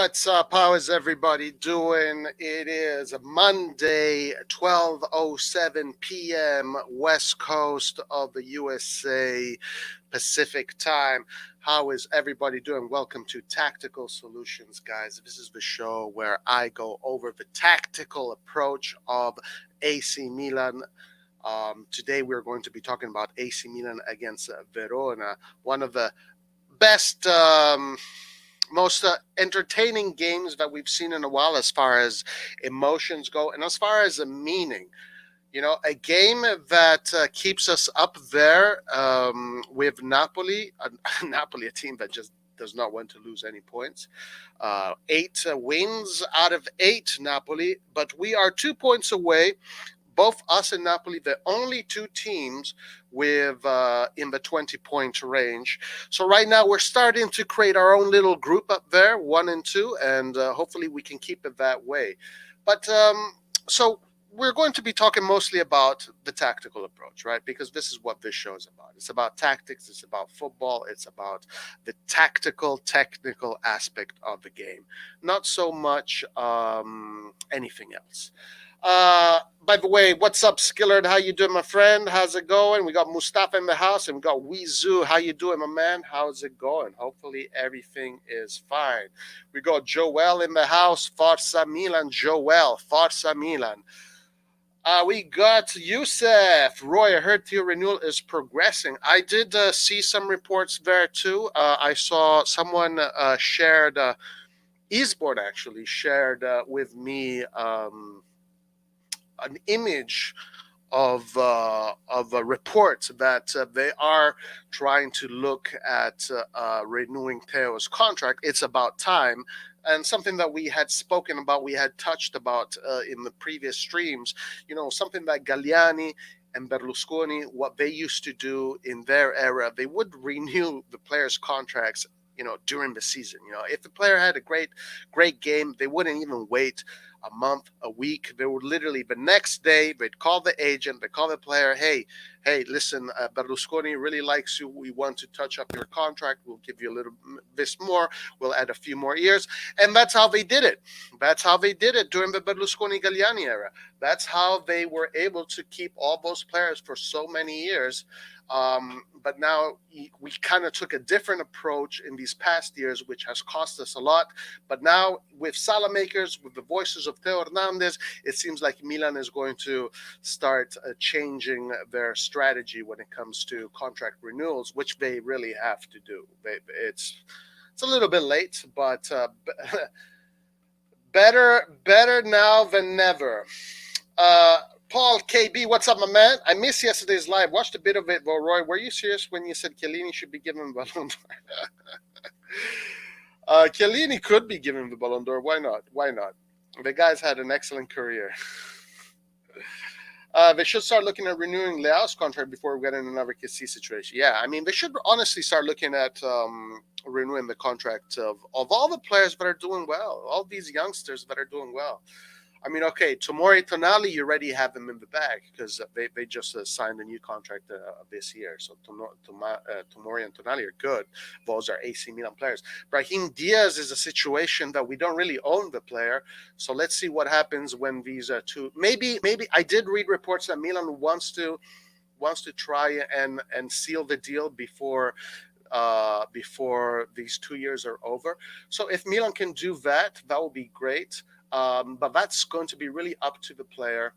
What's up? How is everybody doing? It is Monday, 12:07 p.m. West Coast of the USA Pacific time. How is everybody doing? Welcome to Tactical Solutions, guys. This is the show where I go over the tactical approach of AC Milan. Today we're going to be talking about AC Milan against Verona, one of the best most entertaining games that we've seen in a while as far as emotions go and as far as a meaning. A game that keeps us up there with Napoli, Napoli, a team that just does not want to lose any points. 8 wins out of 8, Napoli, but we are 2 points away. Both us and Napoli, the only two teams with in the 20-point range. So right now we're starting to create our own little group up there, 1 and 2, and hopefully we can keep it that way. But so we're going to be talking mostly about the tactical approach, right? Because this is what this show is about. It's about tactics. It's about football. It's about the tactical, technical aspect of the game, not so much anything else. By the way, what's up, Skillard? How you doing, my friend? How's it going? We got Mustafa in the house, and we got Weezu. How you doing, my man? How's it going? Hopefully everything is fine. We got Joel in the house. Forza Milan, Joel. Forza Milan. We got Youssef. Roy, I heard your renewal is progressing. I did see some reports there too. I saw someone shared, Eastboard actually shared with me an image of a report that they are trying to look at renewing Theo's contract. It's about time. And something that we had spoken about, we had touched about in the previous streams, something that Galliani and Berlusconi, what they used to do in their era, they would renew the players' contracts, during the season. If the player had a great game, they wouldn't even wait a month, a week. They would literally the next day they'd call the agent, they call the player, hey, listen, Berlusconi really likes you. We want to touch up your contract. We'll give you a little this more. We'll add a few more years, and that's how they did it. That's how they did it during the Berlusconi Galliani era. That's how they were able to keep all those players for so many years. But now we kind of took a different approach in these past years, which has cost us a lot. But now with Salamakers, with the voices of Theo Hernandez, it seems like Milan is going to start changing their strategy when it comes to contract renewals, which they really have to do. It's a little bit late, but better now than never. Paul KB, what's up, my man? I missed yesterday's live. Watched a bit of it, though. Roy, were you serious when you said Chiellini should be given the Ballon d'Or? Chiellini could be given the Ballon d'Or. Why not? The guy's had an excellent career. They should start looking at renewing Leao's contract before we get in another Kessie situation. Yeah, I mean, they should honestly start looking at renewing the contract of all the players that are doing well, all these youngsters that are doing well. I mean, okay, Tomori Tonali, you already have them in the bag because they just signed a new contract this year. So Tomori and Tonali are good. Those are AC Milan players. Brahim Diaz is a situation that we don't really own the player. So let's see what happens when these two. Maybe I did read reports that Milan wants to try and seal the deal before these 2 years are over. So if Milan can do that, that would be great. But that's going to be really up to the player.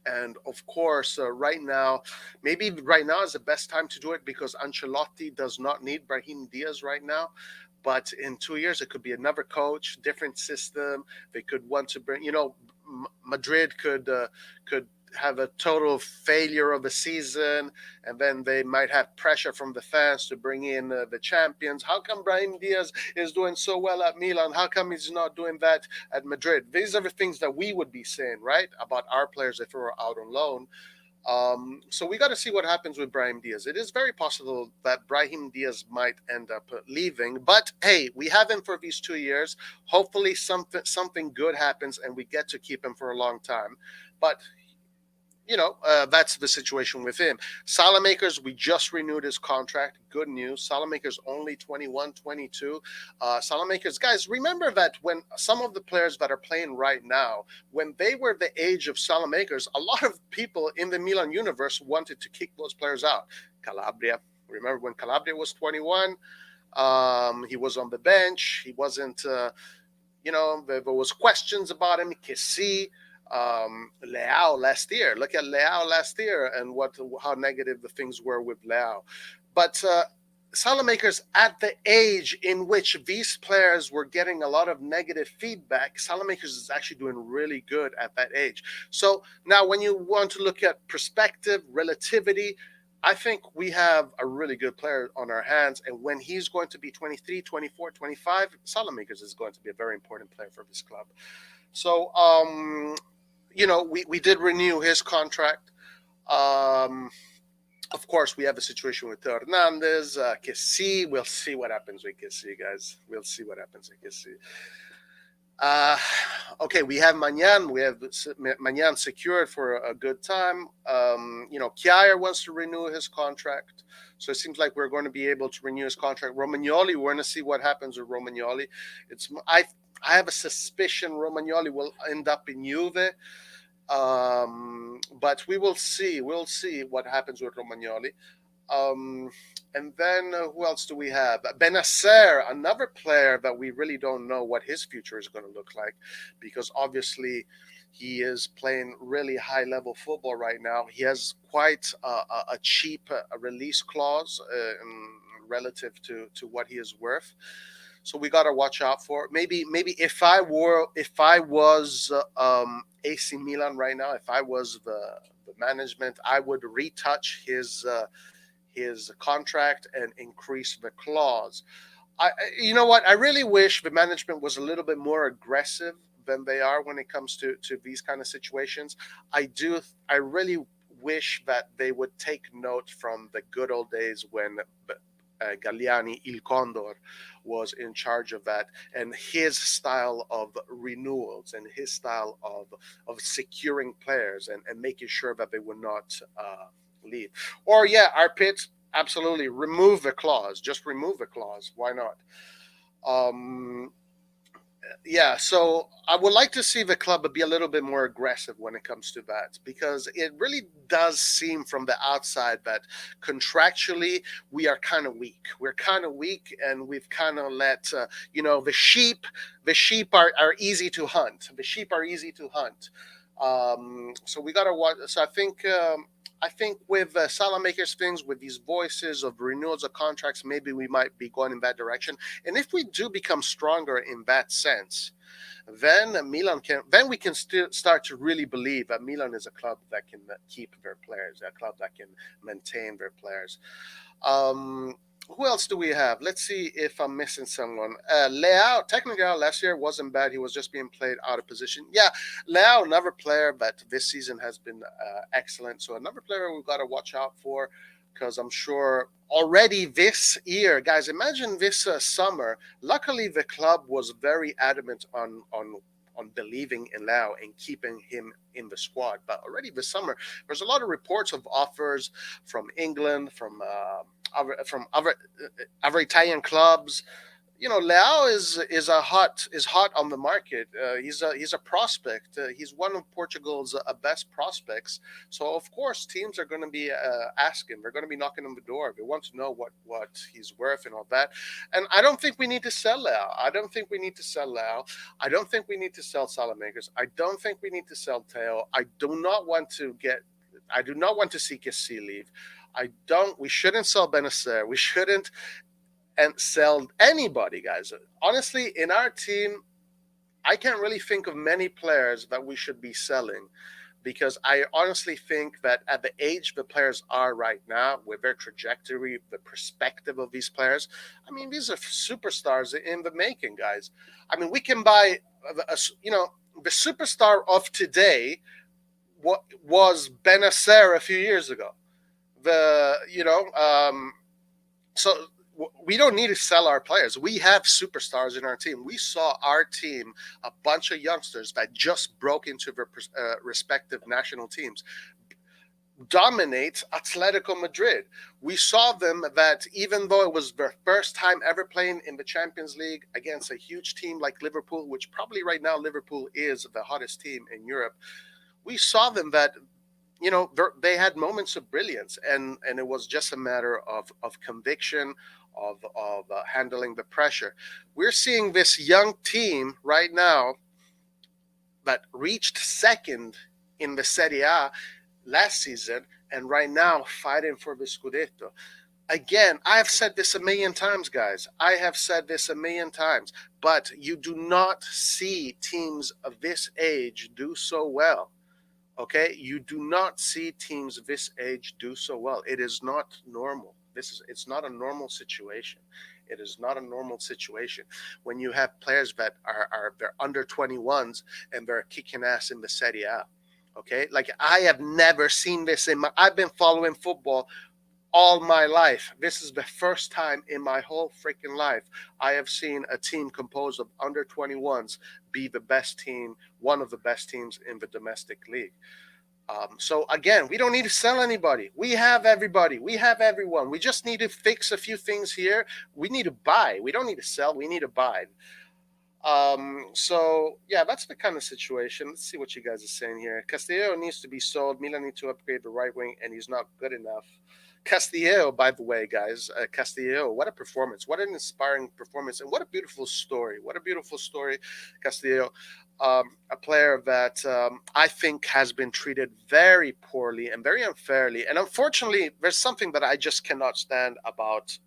And of course, right now is the best time to do it because Ancelotti does not need Brahim Diaz right now. But in 2 years, it could be another coach, different system. They could want to bring, Madrid could have a total failure of the season, and then they might have pressure from the fans to bring in the champions. How come Brahim Diaz is doing so well at Milan? How come he's not doing that at Madrid? These are the things that we would be saying, right, about our players if we were out on loan. So we got to see what happens with Brahim Diaz. It is very possible that Brahim Diaz might end up leaving, but hey, we have him for these 2 years. Hopefully something good happens and we get to keep him for a long time. But that's the situation with him. Salamakers, we just renewed his contract. Good news. Salamakers only 21, 22. Salamakers, guys, remember that when some of the players that are playing right now, when they were the age of Salamakers, a lot of people in the Milan universe wanted to kick those players out. Calabria. Remember when Calabria was 21? He was on the bench. He wasn't, there was questions about him. Kessie, Leao last year. Look at Leao last year and how negative the things were with Leao. But Salamakers, at the age in which these players were getting a lot of negative feedback, Salamakers is actually doing really good at that age. So now when you want to look at perspective, relativity, I think we have a really good player on our hands. And when he's going to be 23, 24, 25, Salamakers is going to be a very important player for this club. So, we did renew his contract. Of course, we have a situation with Hernandez, Kessie. We'll see what happens with Kessie, guys. We'll see what happens with Kessie. Okay, we have Magnan. We have Magnan secured for a good time. Kjaer wants to renew his contract. So it seems like we're going to be able to renew his contract. Romagnoli, we're going to see what happens with Romagnoli. I have a suspicion Romagnoli will end up in Juve. But we will see. We'll see what happens with Romagnoli. And then who else do we have? Benacer, another player that we really don't know what his future is going to look like, because obviously he is playing really high-level football right now. He has quite a cheap release clause relative to what he is worth. So we got to watch out for it. Maybe if I was AC Milan right now, if I was the management, I would retouch his contract and increase the clause. You know what? I really wish the management was a little bit more aggressive than they are when it comes to these kind of situations. I really wish that they would take note from the good old days when Galliani, Il Condor, was in charge of that, and his style of renewals and his style of securing players and making sure that they would not leave. Or our pit, absolutely remove the clause. Just remove the clause. Why not? So I would like to see the club be a little bit more aggressive when it comes to that, because it really does seem from the outside that contractually we are kind of weak. We're kind of weak, and we've kind of let the sheep are easy to hunt. The sheep are easy to hunt. So we gotta watch. So I think with Salamakers things, with these voices of renewals of contracts, maybe we might be going in that direction. And if we do become stronger in that sense, then we can still start to really believe that Milan is a club that can keep their players, a club that can maintain their players. Who else do we have? Let's see if I'm missing someone. Leao, technically last year wasn't bad. He was just being played out of position. Yeah, Leao, another player that this season has been excellent. So another player we've got to watch out for, because I'm sure already this year, guys, imagine this summer. Luckily, the club was very adamant on believing in Leao and keeping him in the squad. But already this summer, there's a lot of reports of offers from England, from other Italian clubs. Leao is hot on the market. He's a prospect. He's one of Portugal's best prospects. So of course, teams are going to be asking. They're going to be knocking on the door. They want to know what he's worth and all that. And I don't think we need to sell Leao. I don't think we need to sell Leao. I don't think we need to sell Salamakers. I don't think we need to sell Theo. I do not want to see Kessie leave. We shouldn't sell Benacer. We shouldn't and sell anybody, guys. Honestly, in our team, I can't really think of many players that we should be selling, because I honestly think that at the age the players are right now, with their trajectory, the perspective of these players, I mean, these are superstars in the making, guys. I mean, we can buy, the superstar of today was Benacer a few years ago. So we don't need to sell our players. We have superstars in our team. We saw our team, a bunch of youngsters that just broke into their respective national teams, dominate Atletico Madrid. We saw them that even though it was their first time ever playing in the Champions League against a huge team like Liverpool, which probably right now Liverpool is the hottest team in Europe, we saw them that they had moments of brilliance, and it was just a matter of conviction, of handling the pressure. We're seeing this young team right now that reached second in the Serie A last season, and right now fighting for the Scudetto. Again, I have said this a million times, guys. I have said this a million times, but you do not see teams of this age do so well. Okay, you do not see teams of this age do so well. It is not normal. It's not a normal situation. It is not a normal situation when you have players that are they're under 21s and they're kicking ass in the Serie A. Okay, like I have never seen this in my. I've been following football all my life. This is the first time in my whole freaking life I have seen a team composed of under 21s be the best team, one of the best teams in the domestic league. So again, we don't need to sell anybody. We have everybody. We have everyone. We just need to fix a few things here. We need to buy. We don't need to sell. We need to buy. So yeah, that's the kind of situation. Let's see what you guys are saying here. Castillo needs to be sold. Milan need to upgrade the right wing, and he's not good enough. Castillo, by the way, guys, Castillo, what a performance! What an inspiring performance, and what a beautiful story! What a beautiful story, Castillo. A player that I think has been treated very poorly and very unfairly, and unfortunately, there's something that I just cannot stand about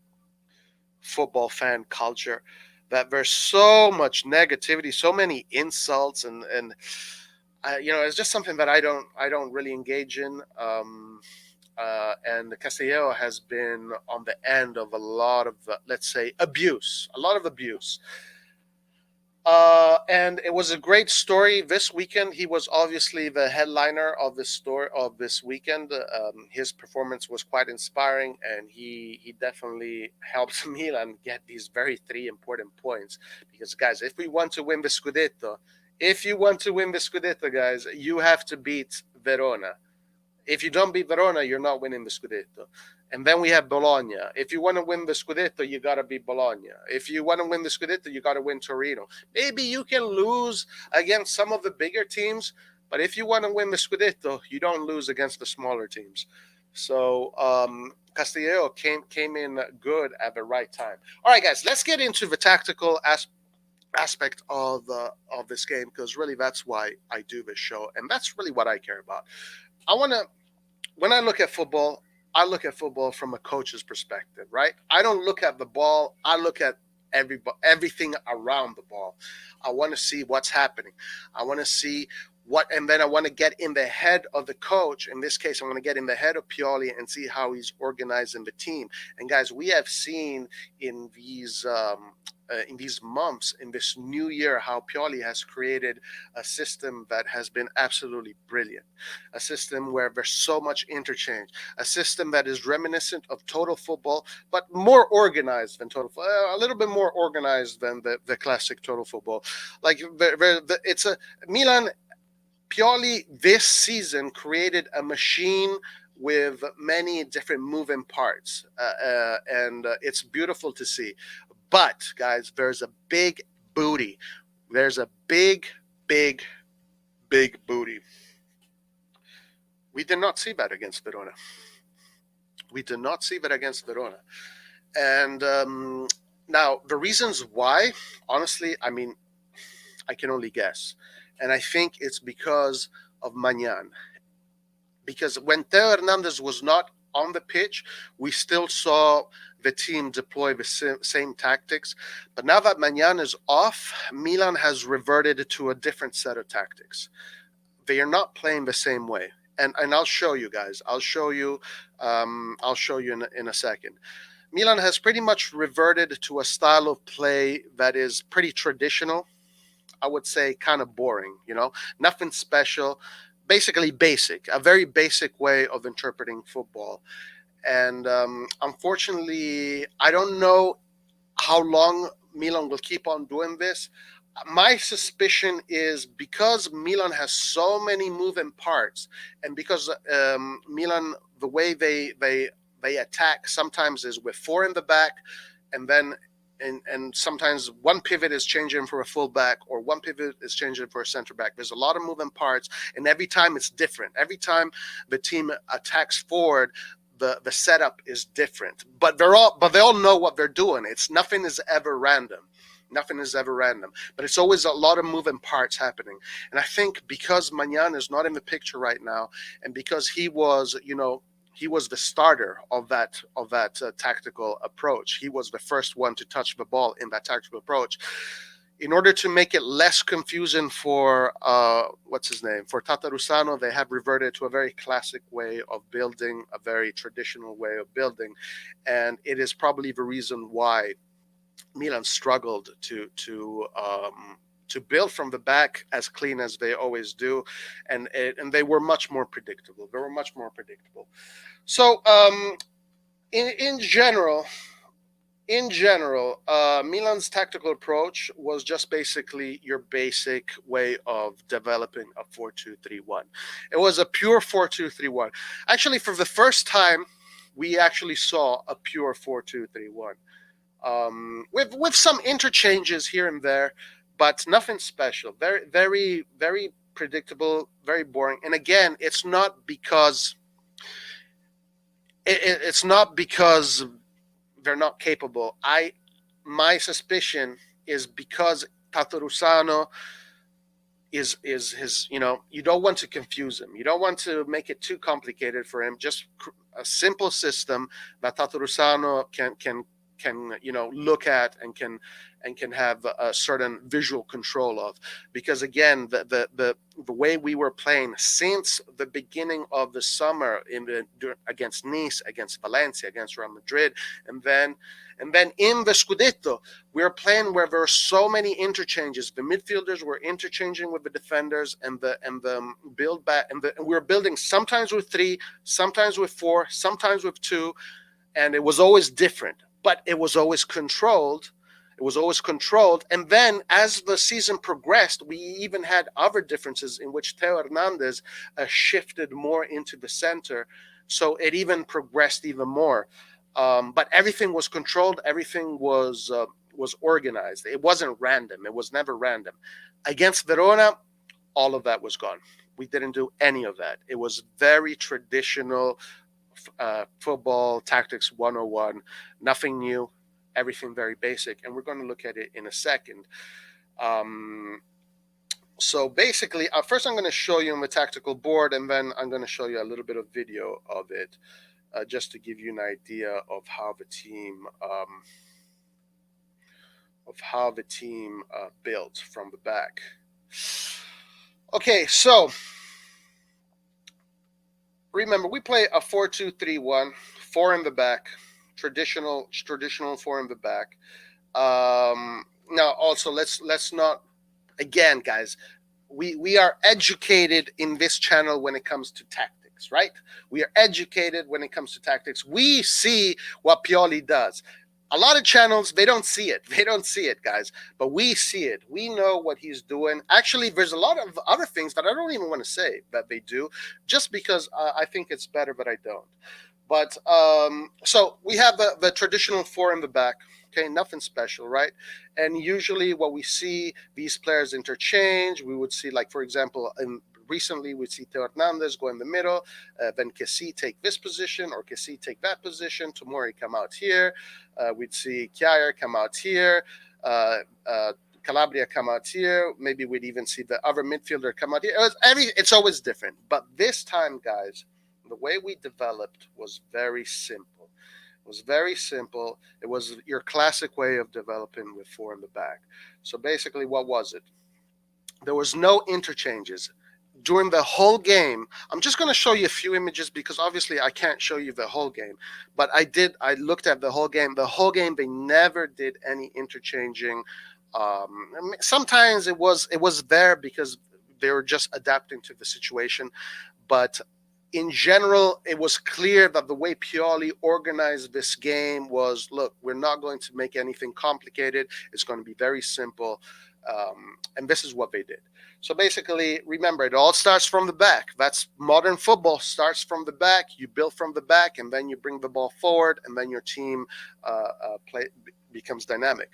football fan culture, that there's so much negativity, so many insults, and it's just something that I don't really engage in. And Castello has been on the end of a lot of, let's say, abuse, a lot of abuse. And it was a great story this weekend. He was obviously the headliner of this story of this weekend. His performance was quite inspiring, and he definitely helped Milan get these very three important points. Because guys, if you want to win the Scudetto, guys, you have to beat Verona. If you don't beat Verona, you're not winning the Scudetto. And then we have Bologna. If you want to win the Scudetto, you got to beat Bologna. If you want to win the Scudetto, you got to win Torino. Maybe you can lose against some of the bigger teams, but if you want to win the Scudetto, you don't lose against the smaller teams. So Castello came in good at the right time. All right, guys, let's get into the tactical aspect of this game, because really that's why I do this show, and that's really what I care about. I want to, when I look at football from a coach's perspective, right? I don't look at the ball. I look at everything around the ball. I want to see what's happening. I want to see and then I want to get in the head of the coach. In this case, I want to get in the head of Pioli and see how he's organizing the team. And guys, we have seen in these months, in this new year, how Pioli has created a system that has been absolutely brilliant. A system where there's so much interchange. A system that is reminiscent of total football, but more organized than total football. A little bit more organized than the classic total football. Like it's a Milan. Pioli this season created a machine with many different moving parts, and it's beautiful to see. But guys, there's a big booty. There's a big, big, big booty. We did not see that against Verona. We did not see that against Verona. And now the reasons why, honestly, I mean, I can only guess. And I think it's because of Magnan. Because when Theo Hernandez was not on the pitch, we still saw the team deploy the same tactics. But now that Magnan is off, Milan has reverted to a different set of tactics. They are not playing the same way. And I'll show you guys. I'll show you in a second. Milan has pretty much reverted to a style of play that is pretty traditional. I would say kind of boring, nothing special, basically basic, a very basic way of interpreting football. And unfortunately, I don't know how long Milan will keep on doing this. My suspicion is because Milan has so many moving parts, and because Milan, the way they attack sometimes is with four in the back, and then and sometimes one pivot is changing for a fullback or one pivot is changing for a center back. There's a lot of moving parts, and every time it's different. Every time the team attacks forward, the setup is different. But they all know what they're doing. It's nothing is ever random. Nothing is ever random, but it's always a lot of moving parts happening. And I think because Magnan is not in the picture right now, and because he was, he was the starter of that tactical approach. He was the first one to touch the ball in that tactical approach. In order to make it less confusing for what's his name, for Tatarusano, they have reverted to a very classic way of building, a very traditional way of building, and it is probably the reason why Milan struggled to build from the back as clean as they always do, and they were much more predictable. They were much more predictable. So in general, Milan's tactical approach was just basically your basic way of developing a 4-2-3-1. It was a pure 4-2-3-1. Actually, for the first time, we actually saw a pure 4-2-3-1. With some interchanges here and there, but nothing special. Very, very, very predictable, very boring. And again, it's not because it's not because they're not capable. My suspicion is because Tatarusano is his. You don't want to confuse him. You don't want to make it too complicated for him. Just a simple system that Tatarusano can look at and can have a certain visual control of, because again the way we were playing since the beginning of the summer against Nice, against Valencia, against Real Madrid, and then in the Scudetto we were playing where there were so many interchanges. The midfielders were interchanging with the defenders, and the build back, and we were building sometimes with three, sometimes with four, sometimes with two, and it was always different. But it was always controlled. It was always controlled. And then as the season progressed, we even had other differences in which Theo Hernandez shifted more into the center. So it even progressed even more. But everything was controlled. Everything was organized. It wasn't random. It was never random. Against Verona, all of that was gone. We didn't do any of that. It was very traditional football tactics 101, nothing new, everything very basic, and we're going to look at it in a second. So basically, first I'm going to show you on the tactical board, and then I'm going to show you a little bit of video of it, just to give you an idea of how the team built from the back. Okay, so remember, we play a 4-2-3-1, four in the back, traditional four in the back. Now, also, let's not, again, guys, we are educated in this channel when it comes to tactics, right? We are educated when it comes to tactics. We see what Pioli does. A lot of channels, they don't see it. They don't see it, guys. But we see it. We know what he's doing. Actually, there's a lot of other things that I don't even want to say that they do, just because I think it's better, but I don't. But so we have the traditional four in the back. Okay, nothing special, right? And usually what we see, these players interchange. We would see, like, for example, recently we'd see Theo Hernandez go in the middle, then Kessie take this position, or Kessie take that position, Tomori come out here, we'd see Kjaer come out here, Calabria come out here, maybe we'd even see the other midfielder come out here. It's always different. But this time, guys, the way we developed was very simple. It was very simple. It was your classic way of developing with four in the back. So basically, what was it? There was no interchanges during the whole game. I'm just going to show you a few images because obviously I can't show you the whole game, but I looked at the whole game. The whole game, they never did any interchanging. Sometimes it was there because they were just adapting to the situation, but in general, it was clear that the way Pioli organized this game was, look, we're not going to make anything complicated. It's going to be very simple. And this is what they did. So basically, remember, it all starts from the back. That's modern football. Starts from the back. You build from the back, and then you bring the ball forward, and then your team becomes dynamic.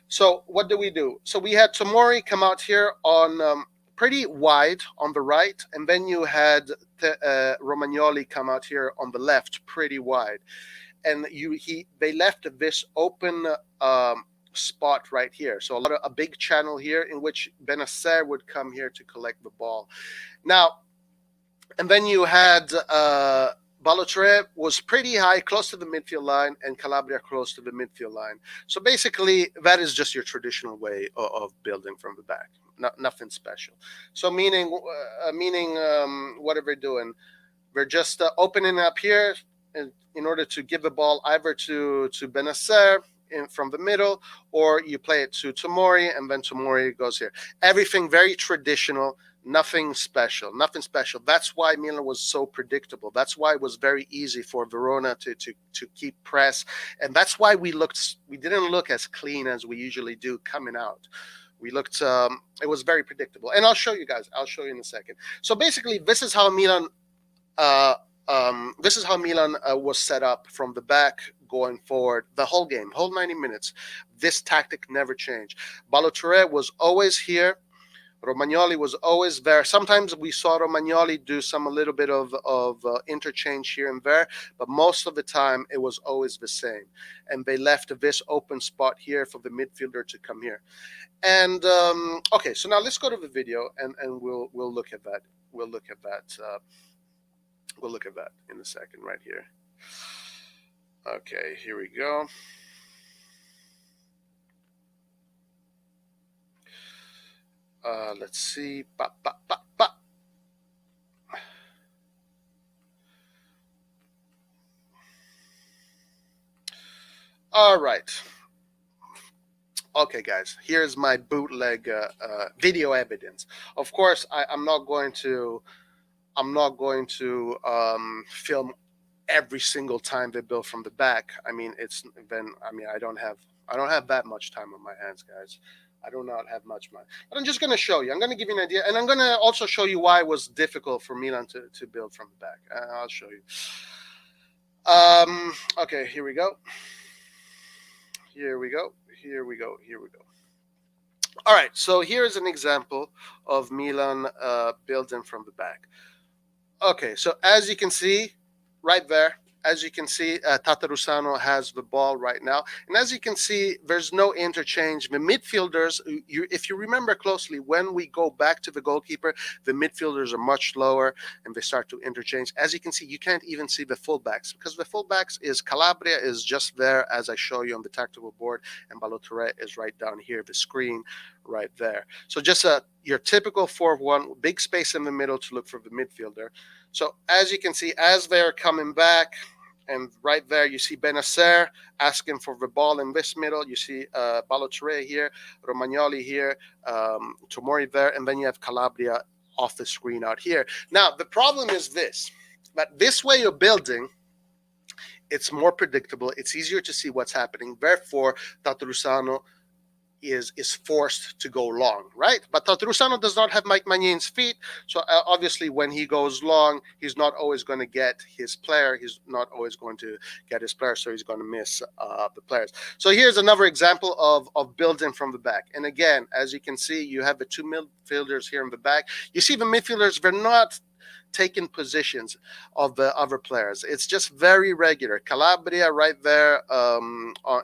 So what do we do? So we had Tomori come out here on pretty wide on the right, and then you had Romagnoli come out here on the left, pretty wide, and they left this open spot right here. So a big channel here in which Benacer would come here to collect the ball. Now, and then you had Balotelli was pretty high, close to the midfield line, and Calabria close to the midfield line. So basically, that is just your traditional way of building from the back. Nothing special. So meaning what are they doing? They're just opening up here in order to give the ball either to Benacer from the middle, or you play it to Tomori, and then Tomori goes here. Everything very traditional. Nothing special. That's why Milan was so predictable. That's why it was very easy for Verona to keep press, and that's why we didn't look as clean as we usually do coming out. We looked. It was very predictable, and I'll show you guys. I'll show you in a second. So basically, this is how Milan. Was set up from the back going forward the whole game, whole 90 minutes. This tactic never changed. Balotelli was always here. Romagnoli was always there. Sometimes we saw Romagnoli do a little bit of interchange here and there, but most of the time it was always the same. And they left this open spot here for the midfielder to come here. And okay, so now let's go to the video and we'll look at that. We'll look at that in a second right here. Okay, here we go. Let's see. All right. Okay, guys, here's my bootleg video evidence. Of course, I'm not going to film every single time they build from the back. I mean, I don't have that much time on my hands, guys. I do not have much money. But I'm just going to show you. I'm going to give you an idea. And I'm going to also show you why it was difficult for Milan to build from the back. I'll show you. Okay, here we go. All right, so here's an example of Milan building from the back. Okay, so as you can see, right there, Tatarusano has the ball right now. And as you can see, there's no interchange. The midfielders, if you remember closely, when we go back to the goalkeeper, the midfielders are much lower and they start to interchange. As you can see, you can't even see the fullbacks because the fullbacks is Calabria is just there, as I show you on the tactical board, and Balotelli is right down here, the screen right there. So just your typical 4-1, big space in the middle to look for the midfielder. So as you can see, as they're coming back, and right there you see Benacer asking for the ball in this middle. You see Balotelli here, Romagnoli here, Tomori there, and then you have Calabria off the screen out here. Now, the problem is that this way of building, it's more predictable. It's easier to see what's happening. Therefore, Tatarusano is forced to go long, right? But Tatarusano does not have Mike Magnin's feet, so obviously when he goes long, he's not always going to get his player. So he's going to miss the players. So here's another example of building from the back. And again, as you can see, you have the two midfielders here in the back. You see the midfielders, they're not taking positions of the other players. It's just very regular. Calabria right there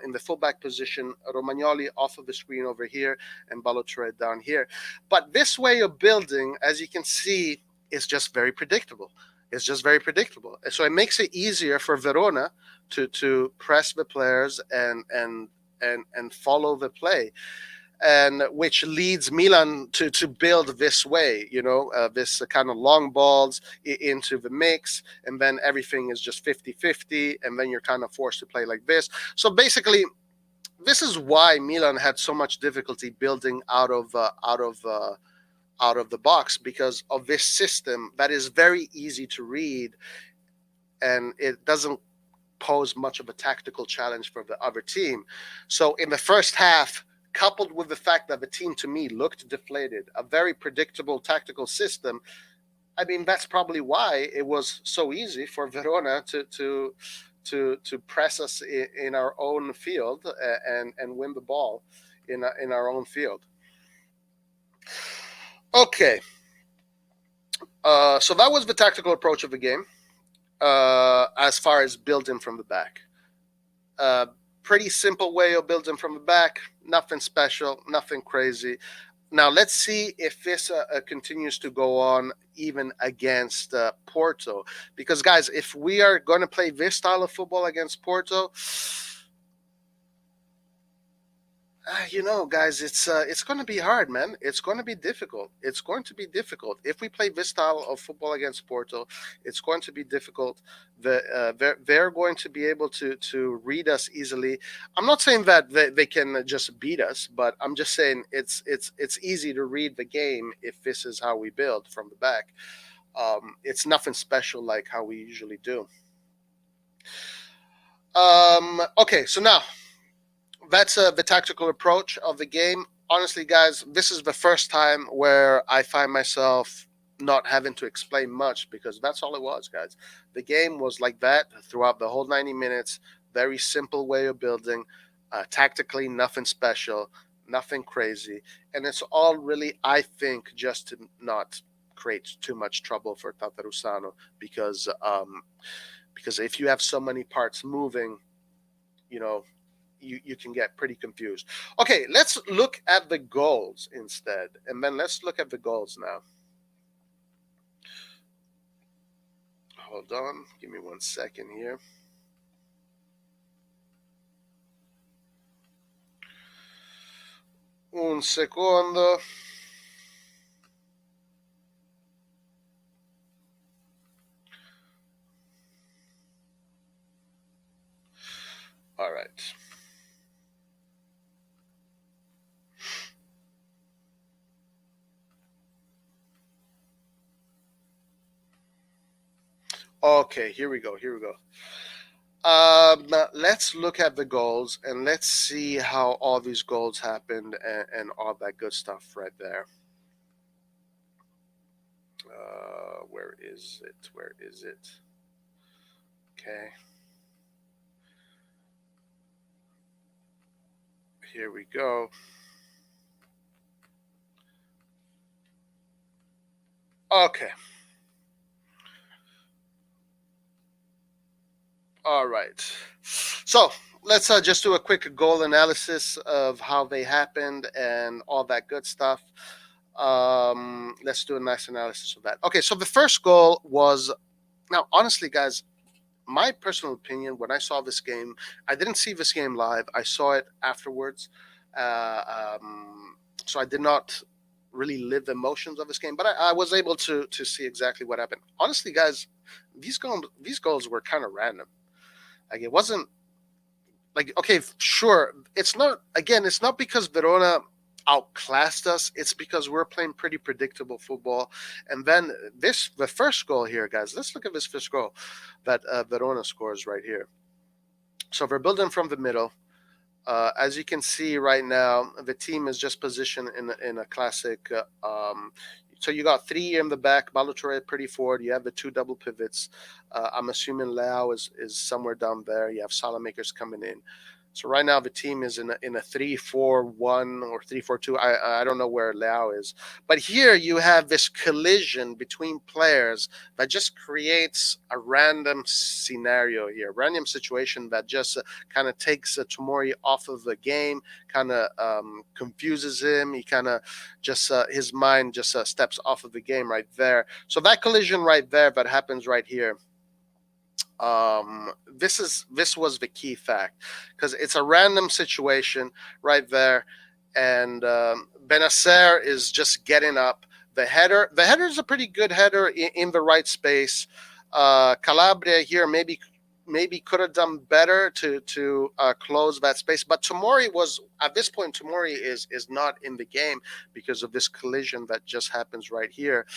in the fullback position, Romagnoli off of the screen over here, and Balotelli down here. But this way of building, as you can see, is just very predictable. So it makes it easier for Verona to press the players and follow the play, and which leads Milan to build this way, this kind of long balls into the mix, and then everything is just 50-50, and then you're kind of forced to play like this. So basically, this is why Milan had so much difficulty building out of the box, because of this system that is very easy to read, and it doesn't pose much of a tactical challenge for the other team. So in the first half, coupled with the fact that the team to me looked deflated, a very predictable tactical system. I mean, that's probably why it was so easy for Verona to press us in our own field and win the ball in our own field. Okay, so that was the tactical approach of the game. As far as building from the back, uh, pretty simple way of building from the back. Nothing special, nothing crazy. Now let's see if this continues to go on even against Porto, because guys, if we are going to play this style of football against Porto, guys, it's going to be hard, man. It's going to be difficult. It's going to be difficult if we play this style of football against Porto. It's going to be difficult. They're going to be able to read us easily. I'm not saying that they can just beat us, but I'm just saying it's easy to read the game if this is how we build from the back. It's nothing special like how we usually do. Okay, so now that's the tactical approach of the game. Honestly, guys, this is the first time where I find myself not having to explain much, because that's all it was, guys. The game was like that throughout the whole 90 minutes. Very simple way of building. Tactically, nothing special, nothing crazy. And it's all really, I think, just to not create too much trouble for Tatarusano, because if you have so many parts moving, you know, you can get pretty confused. Okay, let's look at the goals instead. And then let's look at the goals now. Hold on. Give me 1 second here. Un secondo. All right. Okay, here we go. Here we go. Let's look at the goals and let's see how all these goals happened and all that good stuff right there. Where is it? Where is it? Okay. Here we go. Okay. All right. So let's just do a quick goal analysis of how they happened and all that good stuff. Let's do a nice analysis of that. Okay, so the first goal was, now, honestly, guys, my personal opinion, when I saw this game, I didn't see this game live. I saw it afterwards. So I did not really live the emotions of this game, but I was able to see exactly what happened. Honestly, guys, these goals were kind of random. Like, it wasn't like, okay, sure, it's not because Verona outclassed us. It's because we're playing pretty predictable football. And then the first goal here, guys. Let's look at this first goal that Verona scores right here. So they're building from the middle. As you can see right now, the team is just positioned in a classic. So you got three in the back, Balotore pretty forward. You have the two double pivots. I'm assuming Leao is somewhere down there. You have Salamakers coming in. So right now the team is in a 3-4-1 or 3-4-2. I don't know where Leao is, but here you have this collision between players that just creates a random scenario here, random situation that just kind of takes Tomori off of the game, kind of confuses him. He kind of just his mind just steps off of the game right there. So that collision right there that happens right here, this was the key fact, because it's a random situation right there, and Benacer is just getting up. The header is a pretty good header in the right space. Calabria here maybe could have done better to close that space, but Tomori was, at this point, Tomori is not in the game because of this collision that just happens right here.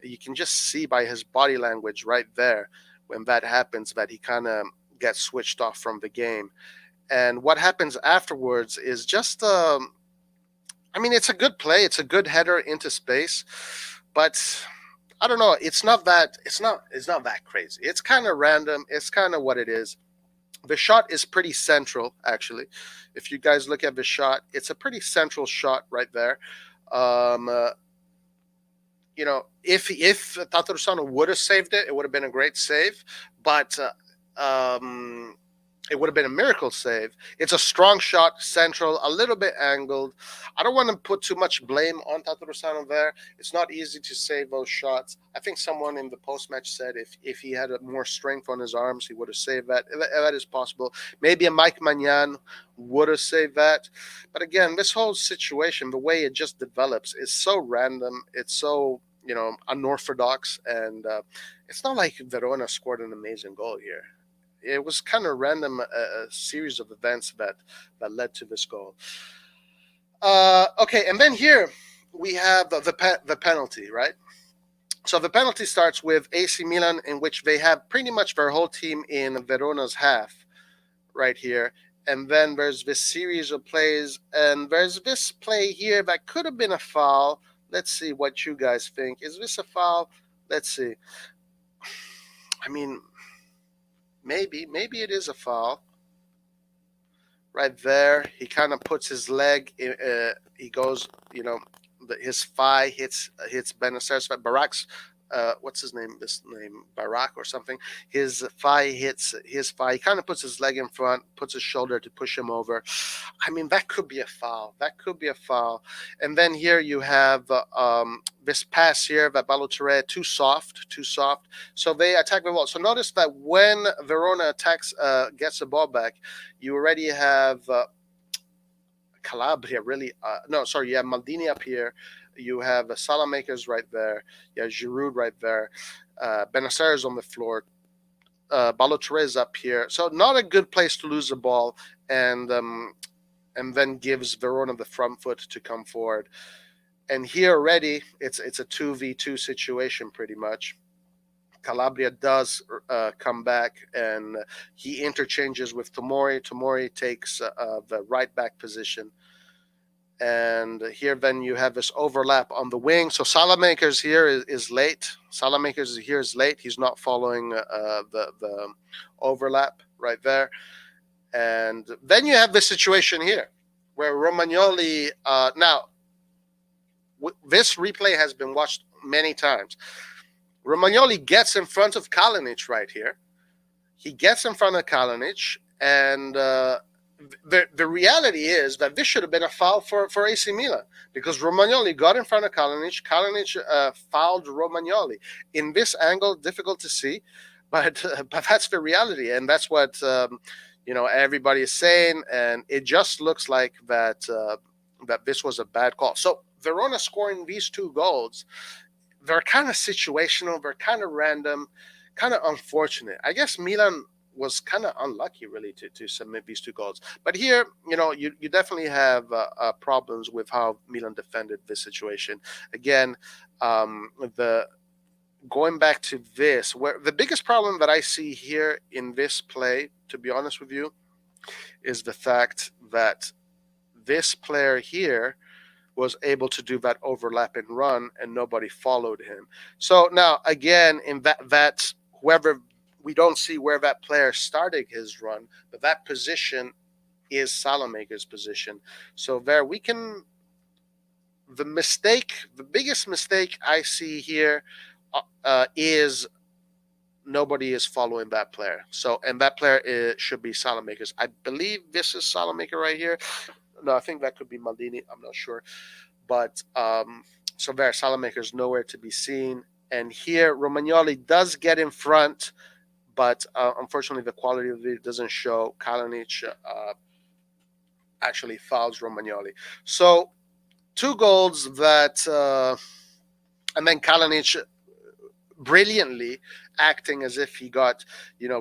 You can just see by his body language right there, when that happens, that he kind of gets switched off from the game. And what happens afterwards is just I mean, it's a good play. It's a good header into space, but I don't know. It's not that crazy. It's kind of random. It's kind of what it is. The shot is pretty central, actually. If you guys look at the shot, it's a pretty central shot right there. Um, uh, if Tatarusano would have saved it, it would have been a great save. But it would have been a miracle save. It's a strong shot, central, a little bit angled. I don't want to put too much blame on Tatarusano there. It's not easy to save those shots. I think someone in the post match said if he had more strength on his arms, he would have saved that. That is possible. Maybe a Mike Magnan would have saved that. But again, this whole situation, the way it just develops, is so random. It's so unorthodox, and it's not like Verona scored an amazing goal here. It was kind of random, a series of events that led to this goal. Okay, and then here we have the penalty, right? So the penalty starts with AC Milan, in which they have pretty much their whole team in Verona's half, right here. And then there's this series of plays, and there's this play here that could have been a foul. Let's see what you guys think. Is this a foul? Let's see. I mean, maybe it is a foul. Right there, he kind of puts his leg. He goes, his thigh hits Benacer's Barak's. What's his name? This name Barak or something. His thigh hits his thigh. He kind of puts his leg in front, puts his shoulder to push him over. I mean, that could be a foul. That could be a foul. And then here you have this pass here that Balotelli too soft. So they attack the ball. So notice that when Verona gets the ball back, you already have Calabria. Really, no, sorry, you have Maldini up here. You have Salamakers right there. You have Giroud right there. Benacer is on the floor. Balotelli is up here. So not a good place to lose the ball, and then gives Verona the front foot to come forward. And here already, it's a 2v2 situation pretty much. Calabria does come back, and he interchanges with Tomori. Tomori takes the right back position. And here then you have this overlap on the wing. So Salamakers here is late. Salamakers here is late. He's not following the overlap right there. And then you have this situation here where Romagnoli, now, this replay has been watched many times. Romagnoli gets in front of Kalinic right here. He gets in front of Kalinic, and the reality is that this should have been a foul for AC Milan, because Romagnoli got in front of Kalinic. Kalinic fouled Romagnoli. In this angle, difficult to see, but that's the reality, and that's what everybody is saying, and it just looks like that this was a bad call. So Verona scoring these two goals, they're kind of situational, they're kind of random, kind of unfortunate. I guess Milan was kind of unlucky, really, to submit these two goals. But here, you definitely have problems with how Milan defended this situation. Again, the going back to this, where the biggest problem that I see here in this play, to be honest with you, is the fact that this player here was able to do that overlap and run, and nobody followed him. So now, again, in that whoever, we don't see where that player started his run, but that position is Salamaker's position. So there we can, the biggest mistake I see here is nobody is following that player. So, and that player should be Salamaker's. I believe this is Salamaker right here. No, I think that could be Maldini. I'm not sure. But so there, Salamaker's nowhere to be seen. And here, Romagnoli does get in front, but unfortunately, the quality of it doesn't show. Kalinic actually fouls Romagnoli. So, two goals that, and then Kalinic brilliantly acting as if he got,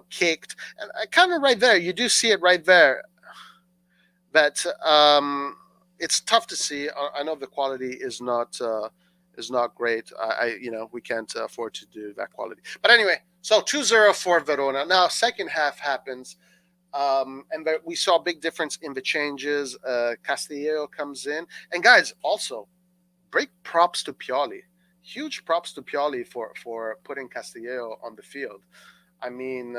kicked. And kind of right there, you do see it right there. That it's tough to see. I know the quality is not great. We can't afford to do that quality. But anyway, so 2-0 for Verona. Now second half happens. And we saw a big difference in the changes. Castillo comes in, and guys, also big props to Pioli. Huge props to Pioli for putting Castillo on the field. I mean,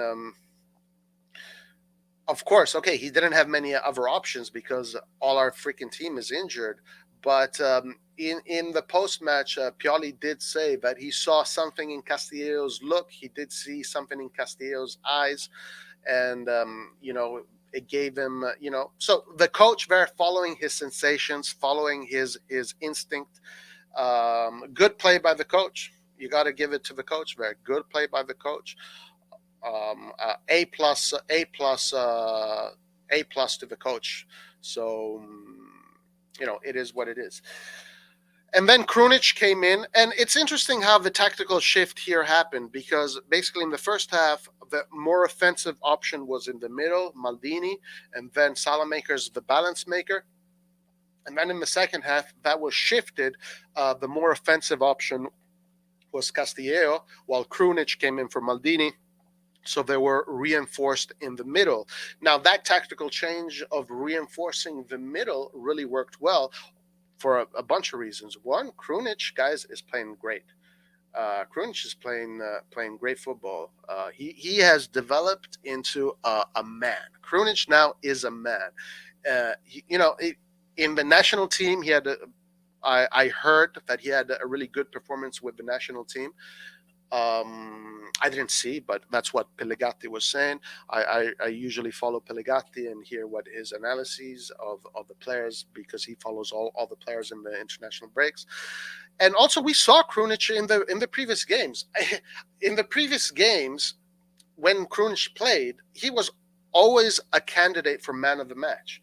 of course, okay, he didn't have many other options because all our freaking team is injured. But in the post match, Pioli did say that he saw something in Castillo's look. He did see something in Castillo's eyes, and it gave him so the coach there following his sensations, following his instinct. Good play by the coach. You got to give it to the coach there. Good play by the coach. A plus, A plus to the coach. So it is what it is. And then Krunic came in, and it's interesting how the tactical shift here happened because basically in the first half, the more offensive option was in the middle, Maldini, and then Salamaker's the balance maker. And then in the second half, that was shifted. The more offensive option was Castillo, while Krunic came in for Maldini. So they were reinforced in the middle. Now, that tactical change of reinforcing the middle really worked well for a bunch of reasons. One, Krunic, guys, is playing great. Krunic is playing great football. He has developed into a man. Krunic now is a man. In the national team, I heard that he had a really good performance with the national team. I didn't see, but that's what Pellegatti was saying. I usually follow Pellegatti and hear what his analyses of the players, because he follows all the players in the international breaks. And also we saw Krunic in the previous games. In the previous games, when Krunic played, he was always a candidate for man of the match.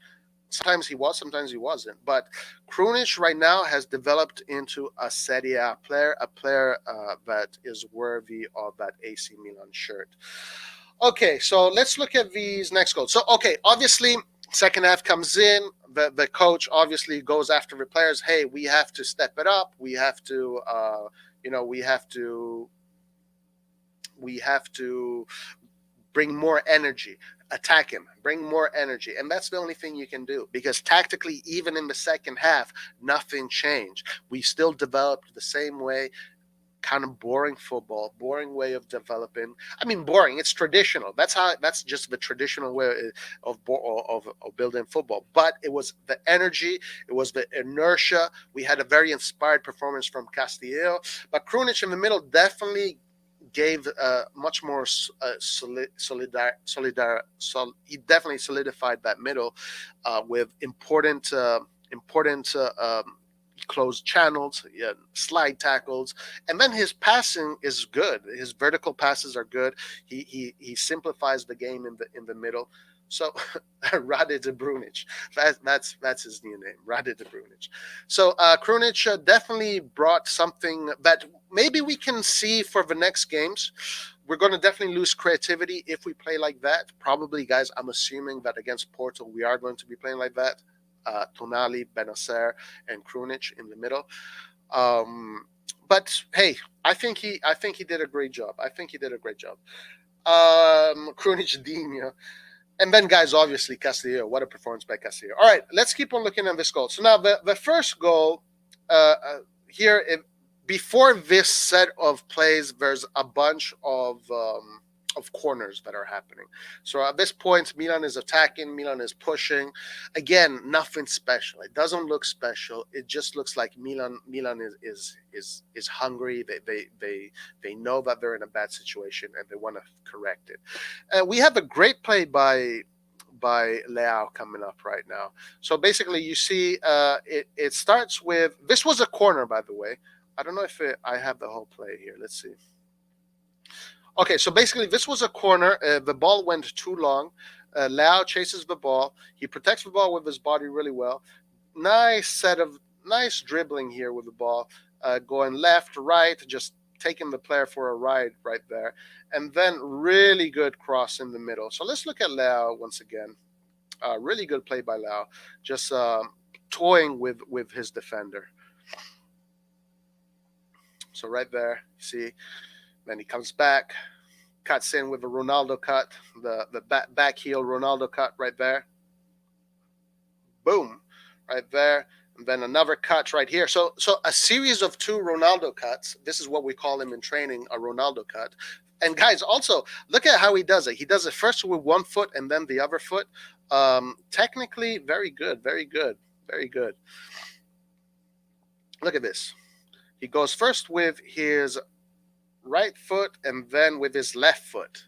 Sometimes he was, sometimes he wasn't. But Krunic right now has developed into a Serie A player, that is worthy of that AC Milan shirt. Okay, so let's look at these next goals. So, okay, obviously, second half comes in. The coach obviously goes after the players. Hey, we have to step it up. We have to, we have to bring more energy, attack him, bring more energy. And that's the only thing you can do, because tactically, even in the second half, nothing changed. We still developed the same way, kind of boring football, boring way of developing. I mean, boring. It's traditional. That's just the traditional way of building football. But it was the energy, it was the inertia. We had a very inspired performance from Castillo, but Krunic in the middle definitely gave much more he definitely solidified that middle with important closed channels, slide tackles, and then his passing is good. His vertical passes are good. He simplifies the game in the middle. So Rade de Brunic, that's his new name, Rade de Brunic. So Krunic definitely brought something that maybe we can see for the next games. We're going to definitely lose creativity if we play like that. Probably, guys, I'm assuming that against Porto we are going to be playing like that. Tonali, Benacer, and Krunic in the middle. But hey, I think he did a great job. Krunic, Dino. And then, guys, obviously, Castillo. What a performance by Castillo. All right, let's keep on looking at this goal. So now the first goal here, before this set of plays, there's a bunch of corners that are happening. So at this point, Milan is attacking, Milan is pushing. Again, nothing special. It doesn't look special. It just looks like Milan is hungry. They know that they're in a bad situation and they want to correct it. We have a great play by Leao coming up right now. So basically, you see, it starts with, this was a corner, by the way. I don't know if I have the whole play here. Let's see. Okay, so basically this was a corner. The ball went too long. Leao chases the ball. He protects the ball with his body really well. Nice dribbling here with the ball, going left, right, just taking the player for a ride right there. And then really good cross in the middle. So let's look at Leao once again. Really good play by Leao, just toying with his defender. So right there, you see, then he comes back, cuts in with the Ronaldo cut, the back heel Ronaldo cut right there. Boom, right there. And then another cut right here. So a series of 2 Ronaldo cuts. This is what we call him in training, a Ronaldo cut. And guys, also look at how he does it. He does it first with one foot and then the other foot. Technically, very good, very good, very good. Look at this. He goes first with his right foot and then with his left foot.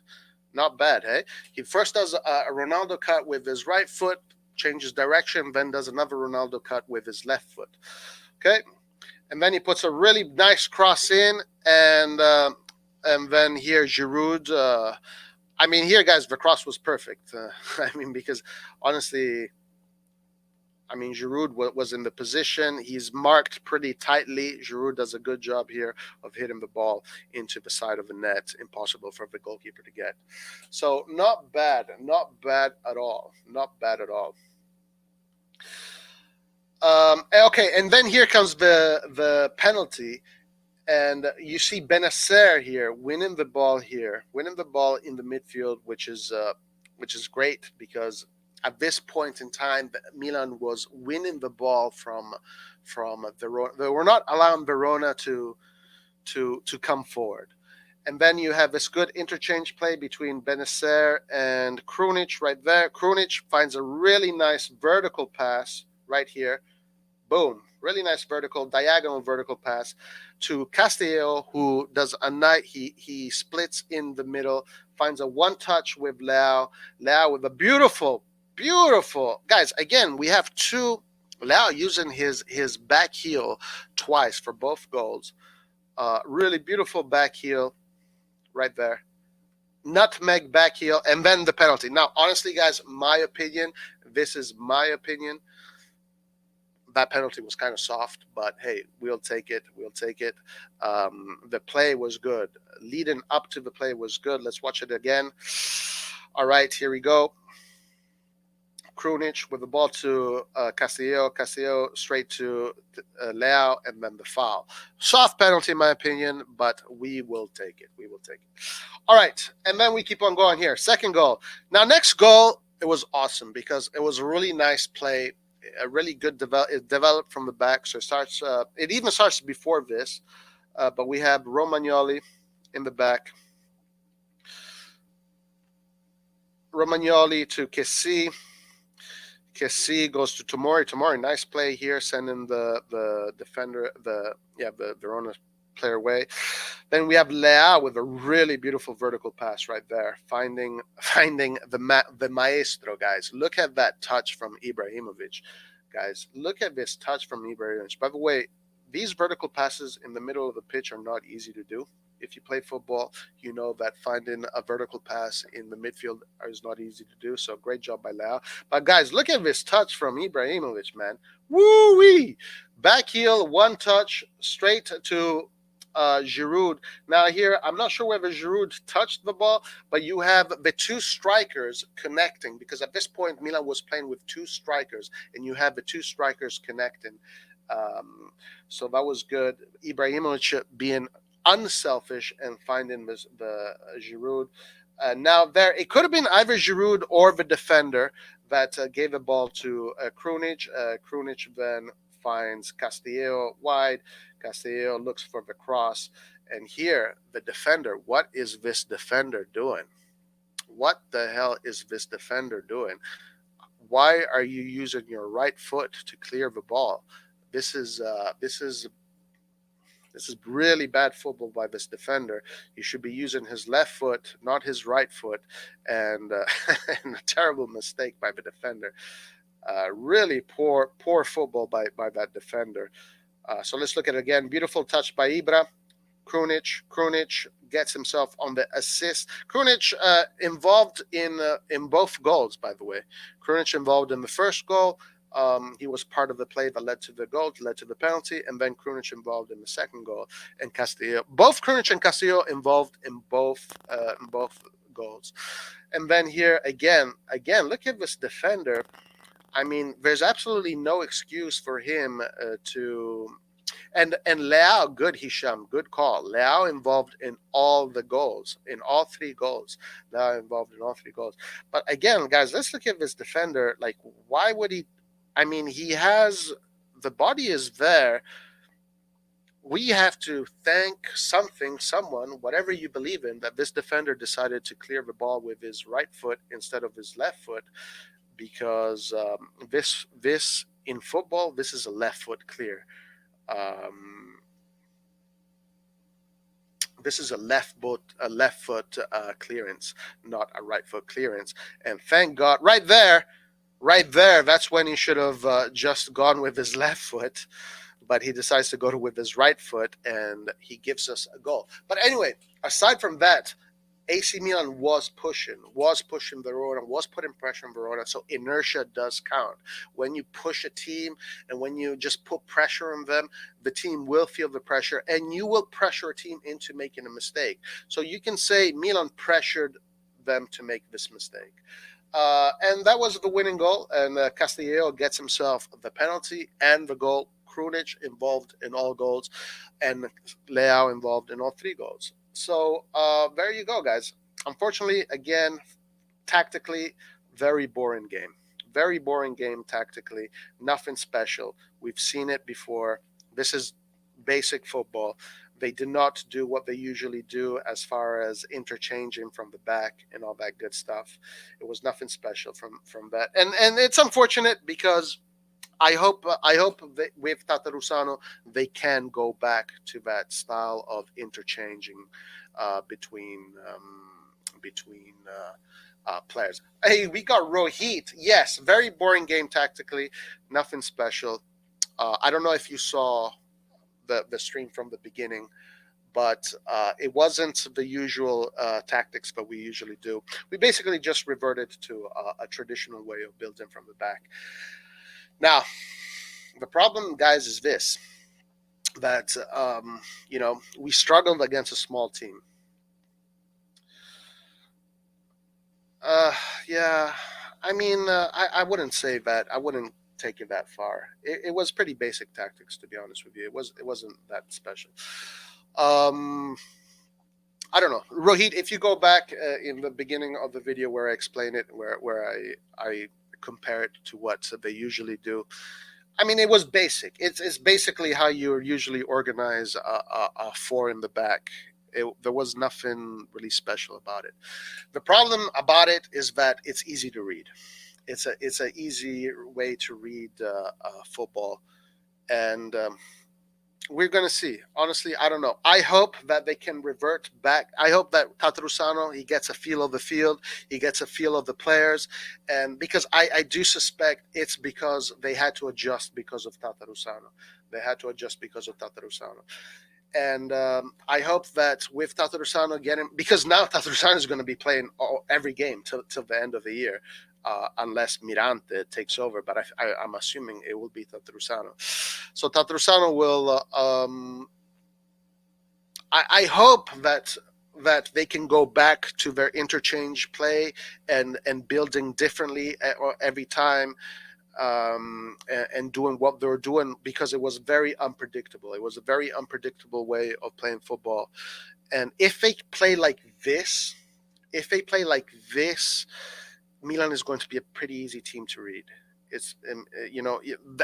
Not bad, hey? He first does a Ronaldo cut with his right foot, changes direction, then does another Ronaldo cut with his left foot. Okay? And then he puts a really nice cross in, and then here Giroud. I mean, here, guys, the cross was perfect. I mean, because honestly, I mean, Giroud was in the position. He's marked pretty tightly. Giroud does a good job here of hitting the ball into the side of the net. Impossible for the goalkeeper to get. So not bad. Not bad at all. Not bad at all. Okay, and then here comes the penalty. And you see Benacer here winning the ball winning the ball in the midfield, which is great because at this point in time, Milan was winning the ball from Verona. They were not allowing Verona to come forward. And then you have this good interchange play between Benacer and Krunic right there. Krunic finds a really nice vertical pass right here. Boom. Really nice diagonal vertical pass to Castillo, who does a night. He splits in the middle, finds a one-touch with Leao. Leao with a beautiful, guys. Again, we have Leao using his back heel twice for both goals. Really beautiful back heel right there. Nutmeg back heel, and then the penalty. Now, honestly, guys, this is my opinion. That penalty was kind of soft, but hey, we'll take it. The play was good. Leading up to the play was good. Let's watch it again. All right, here we go. Krunic with the ball to Castillo. Castillo straight to Leao, and then the foul. Soft penalty, in my opinion, but we will take it. All right, and then we keep on going here. Second goal. Now, next goal, it was awesome because it was a really nice play. A really good it developed from the back, so it even starts before this, but we have Romagnoli in the back. Romagnoli to Kessie. Kessie goes to Tomori. Tomori, nice play here, sending the defender, the Verona player away. Then we have Leao with a really beautiful vertical pass right there, finding the maestro, guys. Look at that touch from Ibrahimovic, guys. Look at this touch from Ibrahimovic. By the way, these vertical passes in the middle of the pitch are not easy to do. If you play football, you know that finding a vertical pass in the midfield is not easy to do. So great job by Leao. But guys, look at this touch from Ibrahimovic, man. Woo-wee! Back heel, one touch, straight to Giroud. Now here, I'm not sure whether Giroud touched the ball, but you have the 2 strikers connecting, because at this point Milan was playing with 2 strikers, and you have the 2 strikers connecting. So that was good. Ibrahimovic being unselfish and finding the Giroud. Now there, it could have been either Giroud or the defender that gave the ball to Krunic. Krunic then finds Castillo wide. Castillo looks for the cross. And here, the defender, what is this defender doing? What the hell is this defender doing? Why are you using your right foot to clear the ball? This is really bad football by this defender. He should be using his left foot, not his right foot, and, and a terrible mistake by the defender. Really poor football by that defender. So let's look at it again. Beautiful touch by Ibra. Krunic gets himself on the assist. Krunic involved in both goals, by the way. Krunic involved in the first goal. He was part of the play that led to the goal, led to the penalty, and then Krunic involved in the second goal. And Castillo, both Krunic and Castillo involved in both goals. And then here again, look at this defender. I mean, there's absolutely no excuse for him to And Leao, good Hisham, good call. Leao involved in all the goals, in all three goals. Leao involved in all three goals. But again, guys, let's look at this defender. Like, why would he? I mean, he has the body is there. We have to thank something, someone, whatever you believe in, that this defender decided to clear the ball with his right foot instead of his left foot, because this in football, this is a left foot clear. Um, this is a left foot clearance, not a right foot clearance. And thank God, right there, that's when he should have just gone with his left foot, but he decides to go with his right foot, and he gives us a goal. But anyway, aside from that, AC Milan was pushing Verona, was putting pressure on Verona. So inertia does count. When you push a team and when you just put pressure on them, the team will feel the pressure, and you will pressure a team into making a mistake. So you can say Milan pressured them to make this mistake. And that was the winning goal. And Castillejo gets himself the penalty and the goal. Krunic involved in all goals, and Leao involved in all three goals. So there you go, guys. Unfortunately, again, tactically, very boring game. Very boring game tactically. Nothing special. We've seen it before. This is basic football. They did not do what they usually do as far as interchanging from the back and all that good stuff. It was nothing special from that. And it's unfortunate because I hope that with Tatarusano they can go back to that style of interchanging between players. Hey, we got Rohit. Yes, very boring game tactically, nothing special. I don't know if you saw the stream from the beginning, but it wasn't the usual tactics that we usually do. We basically just reverted to a traditional way of building from the back. Now, the problem, guys, is this: that we struggled against a small team. Uh, yeah, I mean, I wouldn't say that. I wouldn't take it that far. It was pretty basic tactics, to be honest with you. It wasn't that special. Um, I don't know, Rohit. If you go back in the beginning of the video where I explain it, where I compare it to what they usually do. I mean, it was basic. It's basically how you usually organize a four in the back. There was nothing really special about it. The problem about it is that it's easy to read. It's an easy way to read football, and we're gonna see. Honestly, I don't know. I hope that they can revert back. I hope that Tatarusano, he gets a feel of the field, he gets a feel of the players, and because I do suspect it's because they had to adjust because of Tatarusano. They had to adjust because of Tatarusano. And I hope that with Tatarusano getting, because now Tatarusano is going to be playing every game till the end of the year, unless Mirante takes over. But I'm assuming it will be Tatarusano. So Tatarusano will. I hope that they can go back to their interchange play and building differently every time, and doing what they were doing, because it was very unpredictable. It was a very unpredictable way of playing football. And if they play like this, Milan is going to be a pretty easy team to read. It's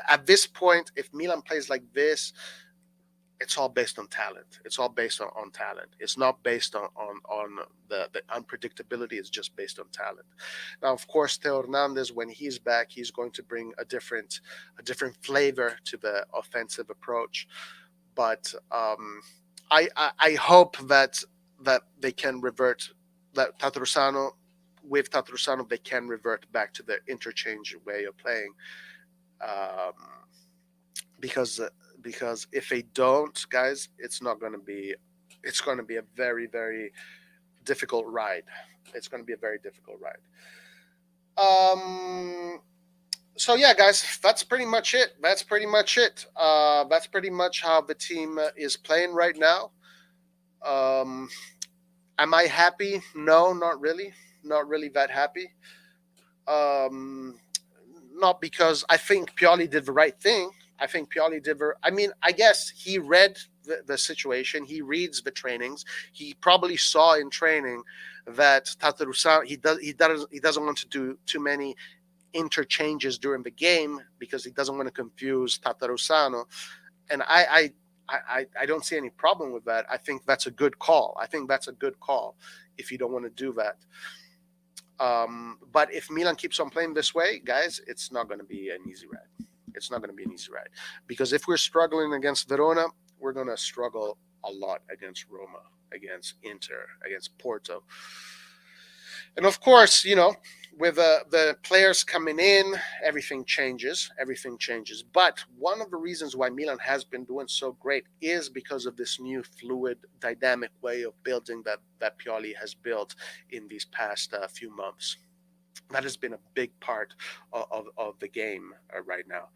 at this point, if Milan plays like this, it's all based on talent. It's all based on talent. It's not based on the unpredictability. It's just based on talent. Now, of course, Theo Hernandez, when he's back, he's going to bring a different flavor to the offensive approach. But I hope that they can revert, that with Tatarusano they can revert back to the interchange way of playing. Um, because if they don't, guys, it's going to be a very, very difficult ride. It's going to be a very difficult ride. Um, so yeah, guys, that's pretty much it. That's pretty much how the team is playing right now. Um, am I happy? No, not really. Not really that happy. Um, Not because I think Pioli did the right thing. I think Pioli did. I mean, I guess he read the situation. He reads the trainings. He probably saw in training that Tatarusano he doesn't want to do too many interchanges during the game because he doesn't want to confuse Tatarusano. And I don't see any problem with that. I think that's a good call. I think that's a good call if you don't want to do that. But if Milan keeps on playing this way, guys, it's not going to be an easy ride. It's not going to be an easy ride because if we're struggling against Verona, we're going to struggle a lot against Roma, against Inter, against Porto. And of course, with the players coming in, everything changes. Everything changes. But one of the reasons why Milan has been doing so great is because of this new fluid, dynamic way of building that Pioli has built in these past few months. That has been a big part of the game right now.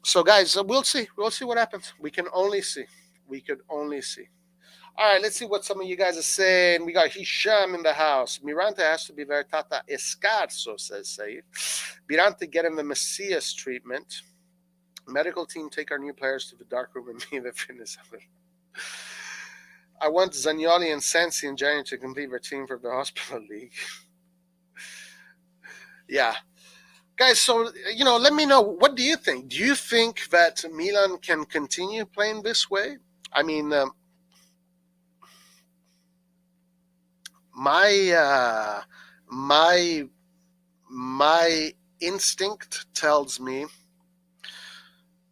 So, guys, we'll see. We'll see what happens. We can only see. We could only see. All right, let's see what some of you guys are saying. We got Hisham in the house. Mirante has to be very tata escarso, says Saif. Mirante getting the Messias treatment. Medical team take our new players to the dark room and be the fitness of it. I want Zanioli and Sensi in January to complete their team for the hospital league. Yeah. Guys, so, let me know. What do you think? Do you think that Milan can continue playing this way? I mean, my my instinct tells me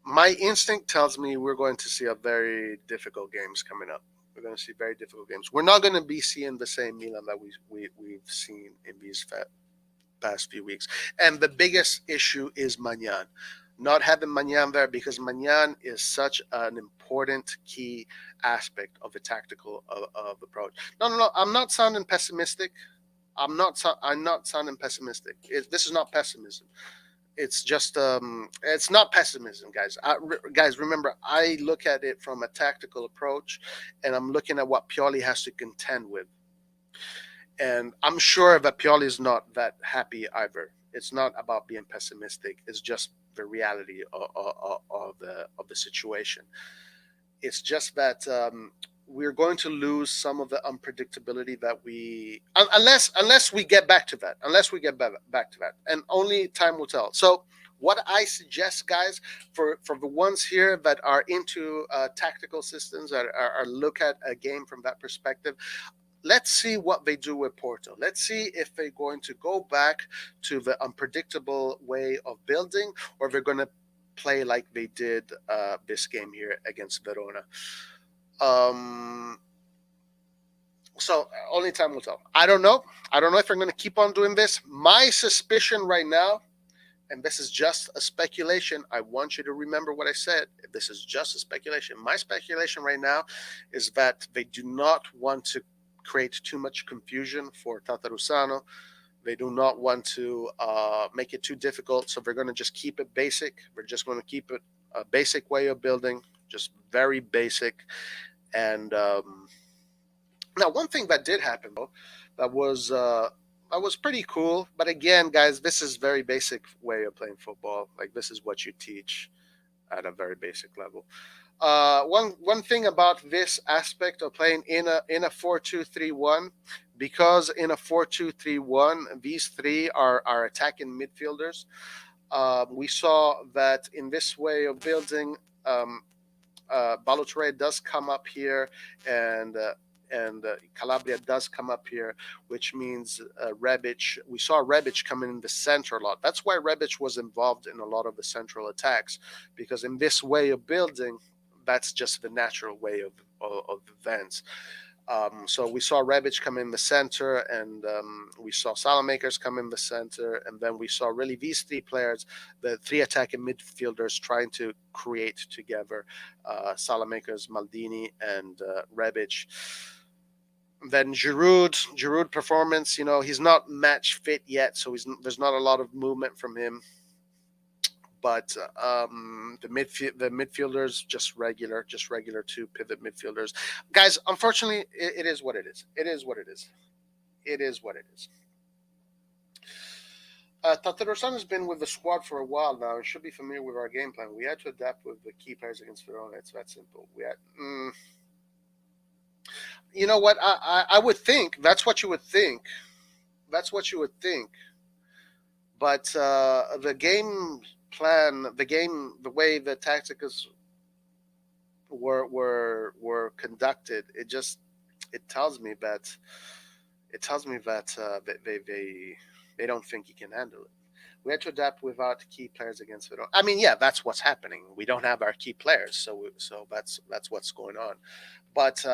we're going to see a very difficult games coming up. We're going to see very difficult games. We're not going to be seeing the same Milan that we've seen in these past few weeks. And the biggest issue is Magnan. Not having Magnan there because Magnan is such an important key aspect of the tactical of approach. No. I'm not sounding pessimistic. I'm not sounding pessimistic. This is not pessimism. It's just it's not pessimism, guys. Guys, remember, I look at it from a tactical approach, and I'm looking at what Pioli has to contend with. And I'm sure that Pioli is not that happy either. It's not about being pessimistic. It's just the reality of the situation. It's just that we're going to lose some of the unpredictability that unless we get back to that. Unless we get back to that, and only time will tell. So, what I suggest, guys, for the ones here that are into tactical systems, that are look at a game from that perspective, let's see what they do with Porto. Let's see if they're going to go back to the unpredictable way of building, or they're going to play like they did this game here against Verona. So only time will tell. I don't know. I don't know if they're going to keep on doing this. My suspicion right now, and this is just a speculation, I want you to remember what I said. This is just a speculation. My speculation right now is that they do not want to create too much confusion for Tatarusano. They do not want to make it too difficult, so they're going to just keep it basic. We're just going to keep it a basic way of building, just very basic. And now, one thing that did happen, though, that was pretty cool. But again, guys, this is very basic way of playing football. Like, this is what you teach at a very basic level. One thing about this aspect of playing in a 4-2-3-1, because in a 4-2-3-1, these three are attacking midfielders. We saw that in this way of building, Balotelli does come up here, and Calabria does come up here, which means Rebic. We saw Rebic coming in the center a lot. That's why Rebic was involved in a lot of the central attacks, because in this way of building, that's just the natural way of events. So we saw Rebic come in the center, and we saw Salamakers come in the center, and then we saw really these three players, the three attacking midfielders, trying to create together, Salamakers, Maldini, and Rebic. Then Giroud performance, he's not match fit yet, so there's not a lot of movement from him. But the midfielders, just regular two pivot midfielders. Guys, unfortunately, it is what it is. It is what it is. It is what it is. Tatarusan has been with the squad for a while now and should be familiar with our game plan. We had to adapt with the key players against Verona. It's that simple. You know what? I would think that's what you would think. That's what you would think. But the game plan, the way the tactics were conducted, it tells me that they don't think he can handle it. We had to adapt without key players against Verona. I mean, yeah, that's what's happening. We don't have our key players, so that's what's going on. But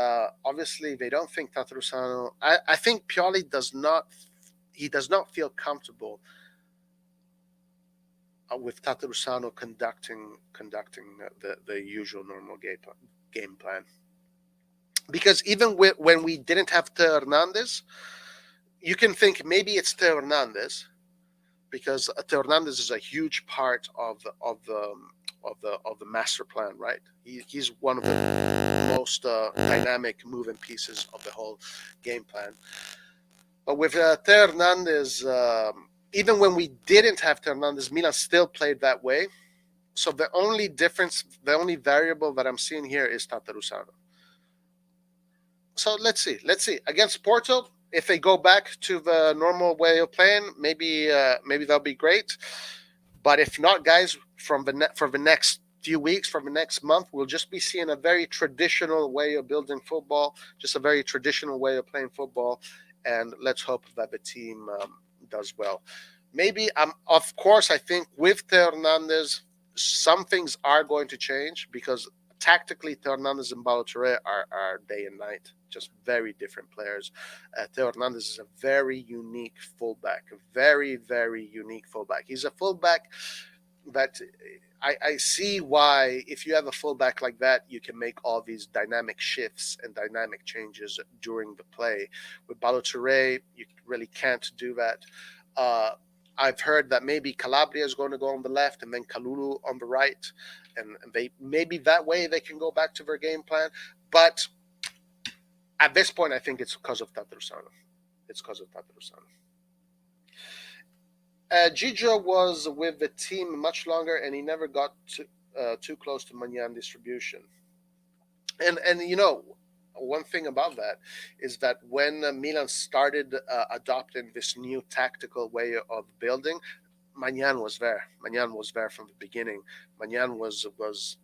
obviously, they don't think Tatarusano. I think Pioli does not feel comfortable with Tatarusano conducting the usual normal game plan. Because even when we didn't have Teo Hernandez, you can think maybe it's Teo Hernandez, because Teo Hernandez is a huge part of the master plan, right? He's one of the most dynamic moving pieces of the whole game plan. But with Teo Hernandez, even when we didn't have Teo Hernandez, Milan still played that way. So the only difference, the only variable that I'm seeing here is Tatarusano. So let's see. Against Porto, if they go back to the normal way of playing, maybe that'll be great. But if not, guys, for the next few weeks, from the next month, we'll just be seeing a very traditional way of building football, just a very traditional way of playing football, and let's hope that the team does well. Maybe, of course, I think with Teo Hernandez, some things are going to change because tactically, Teo Hernandez and Balotelli are day and night, just very different players. Teo Hernandez is a very unique fullback, a very, very unique fullback. He's a fullback that I see why, if you have a fullback like that, you can make all these dynamic shifts and dynamic changes during the play. With Balotelli, you really can't do that. I've heard that maybe Calabria is going to go on the left and then Kalulu on the right, and they maybe that way they can go back to their game plan. But at this point, I think it's because of Tatarusano. Gigio was with the team much longer, and he never got too close to Magnan distribution. And you know, one thing about that is that when Milan started adopting this new tactical way of building, Magnan was there. Magnan was there from the beginning. Magnan was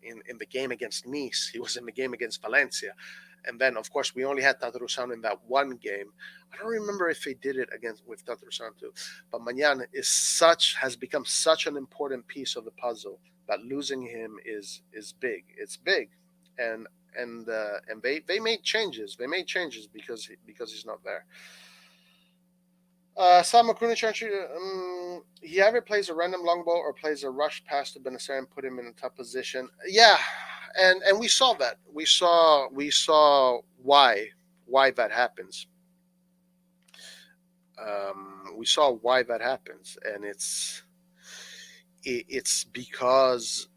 in the game against Nice. He was in the game against Valencia. And then, of course, we only had Tatarusano in that one game. I don't remember if he did it with Tatarusano too. But Magnan has become such an important piece of the puzzle that losing him is big. It's big, and they made changes. They made changes because he's not there. Salmo Krunic, he either plays a random long ball or plays a rush pass to Benacer and put him in a tough position. Yeah, and we saw that. We saw why that happens. We saw why that happens, and it's because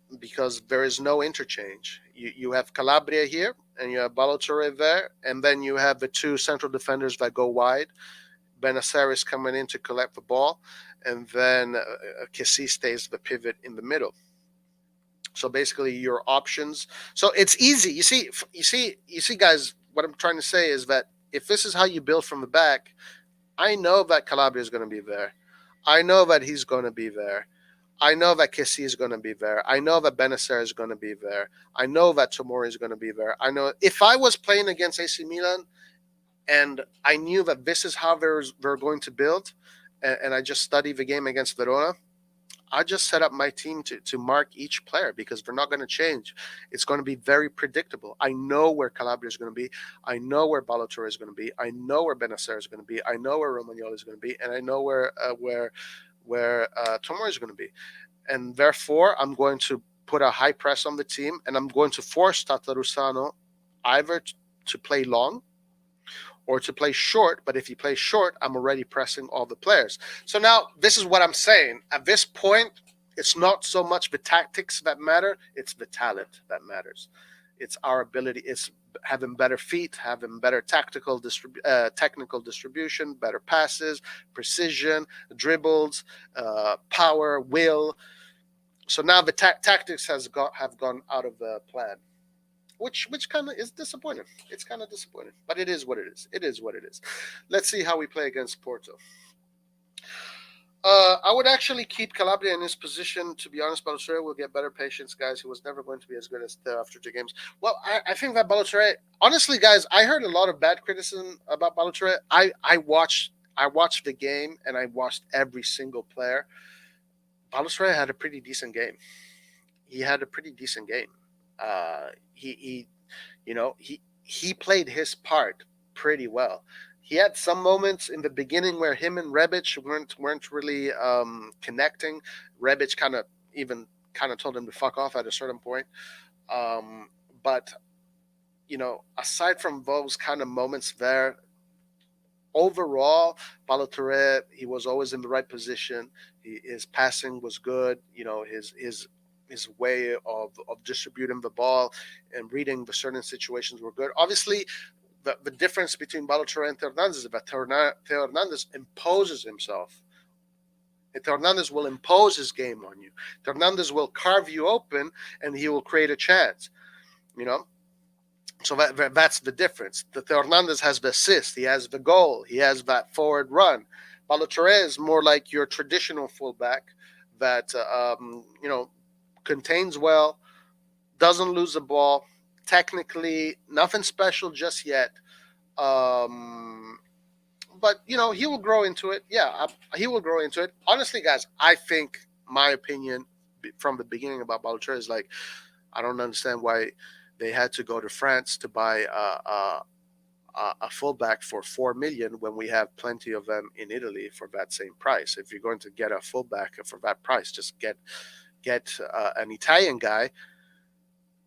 there is no interchange. You have Calabria here, and you have Balotelli there, and then you have the two central defenders that go wide. Benacer is coming in to collect the ball, and then Kessie stays the pivot in the middle. So basically, your options. So it's easy. You see, guys. What I'm trying to say is that if this is how you build from the back, I know that Calabria is going to be there. I know that he's going to be there. I know that Kessie is going to be there. I know that Benacer is going to be there. I know that Tomori is going to be there. I know if I was playing against AC Milan, and I knew that this is how they're going to build, and I just studied the game against Verona, I just set up my team to mark each player because they're not going to change. It's going to be very predictable. I know where Calabria is going to be. I know where Balotelli is going to be. I know where Benacer is going to be. I know where Romagnoli is going to be, and I know where Tomori is going to be. And therefore, I'm going to put a high press on the team, and I'm going to force Tatarusano either to play long or to play short. But if he plays short, I'm already pressing all the players. So now this is what I'm saying. At this point, it's not so much the tactics that matter, it's the talent that matters. It's our ability. It's having better feet, having better technical distribution, better passes, precision, dribbles, power, will. So now the tactics have gone out of the plan, which kind of is disappointing. It's kind of disappointing, but it is what it is. It is what it is. Let's see how we play against Porto. I would actually keep Calabria in his position. To be honest, Balotelli will get better patience, guys. He was never going to be as good as after 2 games. Well, I think that Balotelli, honestly, guys, I heard a lot of bad criticism about Balotelli. I watched the game and I watched every single player. Balotelli had a pretty decent game. He had a pretty decent game. He he played his part pretty well. He had some moments in the beginning where him and Rebic weren't really connecting. Rebic kind of told him to fuck off at a certain point. But aside from those kind of moments there, overall, Balotelli, he was always in the right position. His passing was good. His way of distributing the ball and reading the certain situations were good. Obviously, the difference between Balotelli and Theo Hernandez is that Theo Hernandez imposes himself. Theo Hernandez will impose his game on you. Theo Hernandez will carve you open and he will create a chance. So that's the difference. Theo Hernandez has the assist. He has the goal. He has that forward run. Balotelli is more like your traditional fullback that, contains well, doesn't lose the ball. Technically, nothing special just yet. But he will grow into it. Yeah, he will grow into it. Honestly, guys, I think my opinion from the beginning about Balotelli is like, I don't understand why they had to go to France to buy a fullback for 4 million when we have plenty of them in Italy for that same price. If you're going to get a fullback for that price, just get an Italian guy.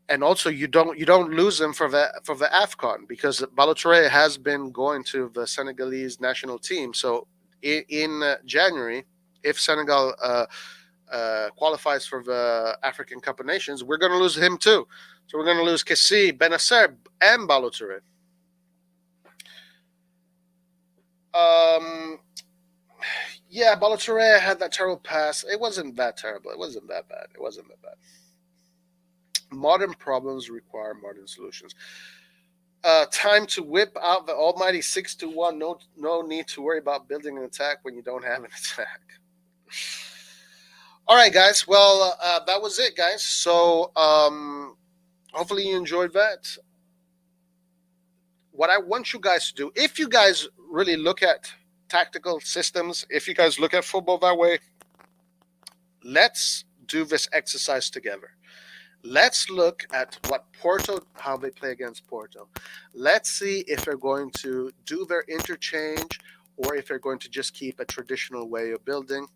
And also, you don't lose him for the AFCON, because Balotelli has been going to the Senegalese national team. So in January, if Senegal qualifies for the African Cup of Nations, we're going to lose him too. So we're going to lose Kessie, Benacer, and Balotelli. Yeah, Balotelli had that terrible pass. It wasn't that terrible. It wasn't that bad. Modern problems require modern solutions. Time to whip out the almighty 6-1. No need to worry about building an attack when you don't have an attack. All right, guys. Well, that was it, guys. So hopefully you enjoyed that. What I want you guys to do, if you guys really look at tactical systems, if you guys look at football that way, let's do this exercise together. Let's look at how they play against Porto. Let's see if they're going to do their interchange or if they're going to just keep a traditional way of building.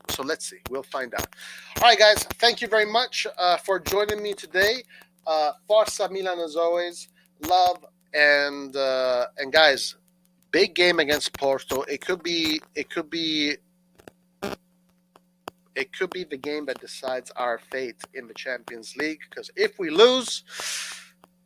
So let's see. We'll find out. All right, guys. Thank you very much for joining me today. Forza Milan as always. Love and guys, big game against Porto. It could be the game that decides our fate in the Champions League, because if we lose,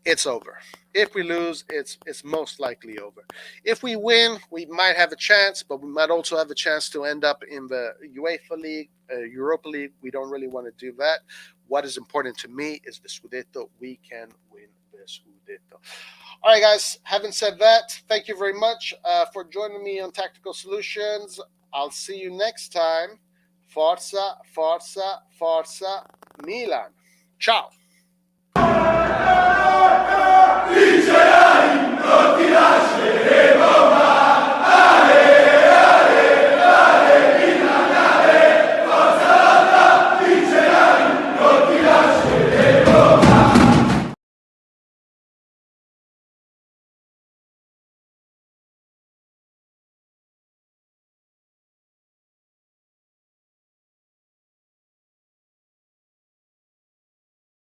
it's over. If we lose, it's most likely over. If we win, we might have a chance, but we might also have a chance to end up in the UEFA League, Europa League. We don't really want to do that. What is important to me is the Scudetto. We can win the Scudetto. All right, guys. Having said that, thank you very much for joining me on Tactical Solutions. I'll see you next time. Forza, Forza, Forza Milan. Ciao.